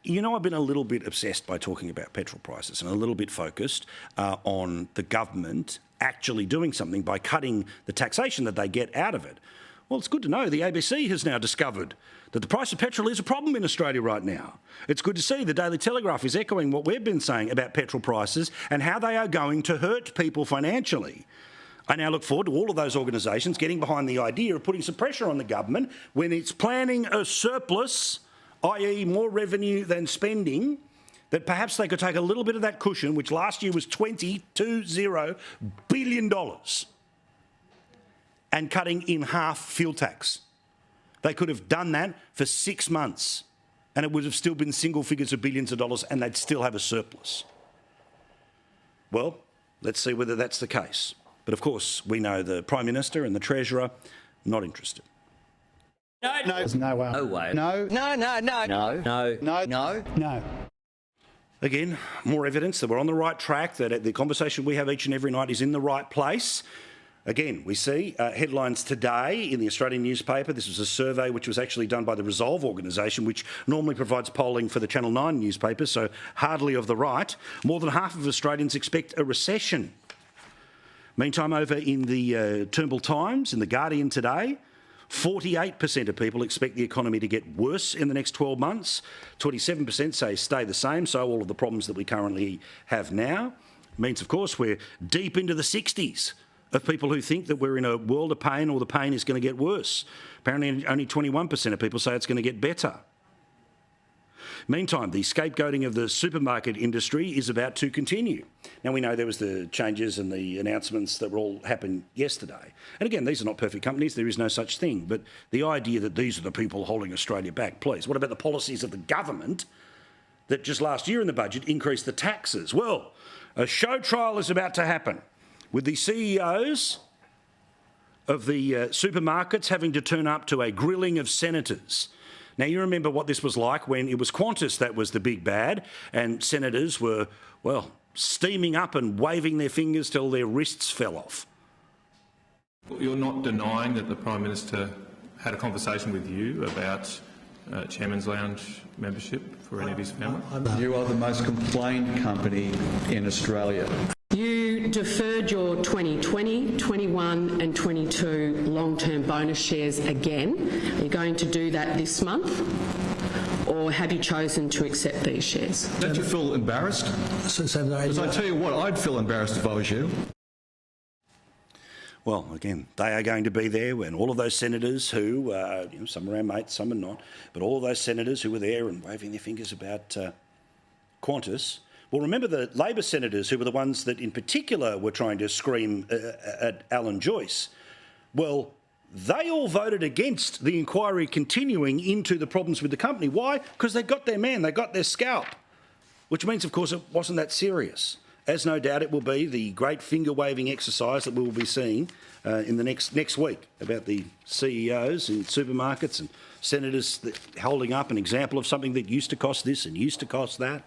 You know, I've been a little bit obsessed by talking about petrol prices and a little bit focused on the government actually doing something by cutting the taxation that they get out of it. Well, it's good to know the ABC has now discovered that the price of petrol is a problem in Australia right now. It's good to see the Daily Telegraph is echoing what we've been saying about petrol prices and how they are going to hurt people financially. I now look forward to all of those organisations getting behind the idea of putting some pressure on the government when it's planning a surplus, i.e. more revenue than spending, that perhaps they could take a little bit of that cushion, which last year was $20 billion, and cutting in half fuel tax. They could have done that for 6 months and it would have still been single figures of billions of dollars and they'd still have a surplus. Well, let's see whether that's the case. But of course, we know the Prime Minister and the Treasurer not interested. No. There's no way. No way. No. No. No. No. No. No. No. No. No. Again, more evidence that we're on the right track, that the conversation we have each and every night is in the right place. Again, we see headlines today in the Australian newspaper. This was a survey which was actually done by the Resolve organisation, which normally provides polling for the Channel 9 newspapers, so hardly of the right. More than half of Australians expect a recession. Meantime, over in the Toombul Times, in The Guardian today, 48% of people expect the economy to get worse in the next 12 months. 27% say stay the same, so all of the problems that we currently have now. Means, of course, we're deep into the 60s of people who think that we're in a world of pain or the pain is going to get worse. Apparently, only 21% of people say it's going to get better. Meantime, the scapegoating of the supermarket industry is about to continue. Now, we know there was the changes and the announcements that all happened yesterday. And again, these are not perfect companies. There is no such thing. But the idea that these are the people holding Australia back, please. What about the policies of the government that just last year in the budget increased the taxes? Well, a show trial is about to happen with the CEOs of the supermarkets having to turn up to a grilling of senators. Now, you remember what this was like when it was Qantas that was the big bad and senators were, well, steaming up and waving their fingers till their wrists fell off. You're not denying that the Prime Minister had a conversation with you about Chairman's Lounge membership for any of his family? You are the most complained company in Australia. You deferred your 2020, 21 and 22 long-term bonus shares again. Are you going to do that this month, or have you chosen to accept these shares? Don't you feel embarrassed? Because I tell you what, I'd feel embarrassed if I was you. Well, again, they are going to be there when all of those senators who, some are our mates, some are not, but all of those senators who were there and waving their fingers about Qantas. Well, remember the Labor senators who were the ones that in particular were trying to scream at Alan Joyce. Well, they all voted against the inquiry continuing into the problems with the company. Why? Because they got their man, they got their scalp, which means, of course, it wasn't that serious. As no doubt it will be the great finger-waving exercise that we will be seeing in the next week about the CEOs in supermarkets and senators holding up an example of something that used to cost this and used to cost that.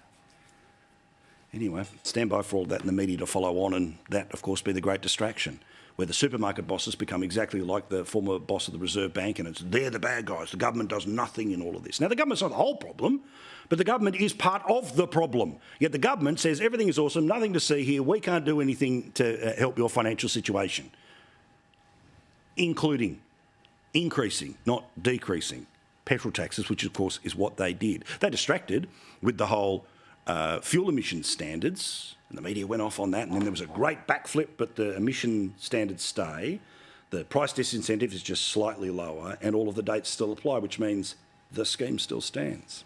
Anyway, stand by for all that in the media to follow on, and that, of course, be the great distraction, where the supermarket bosses become exactly like the former boss of the Reserve Bank, and they're the bad guys. The government does nothing in all of this. Now, the government's not the whole problem, but the government is part of the problem. Yet the government says everything is awesome, nothing to see here, we can't do anything to help your financial situation, including increasing, not decreasing, petrol taxes, which, of course, is what they did. They distracted with the whole fuel emissions standards, and the media went off on that, and then there was a great backflip, but the emission standards stay. The price disincentive is just slightly lower, and all of the dates still apply, which means the scheme still stands.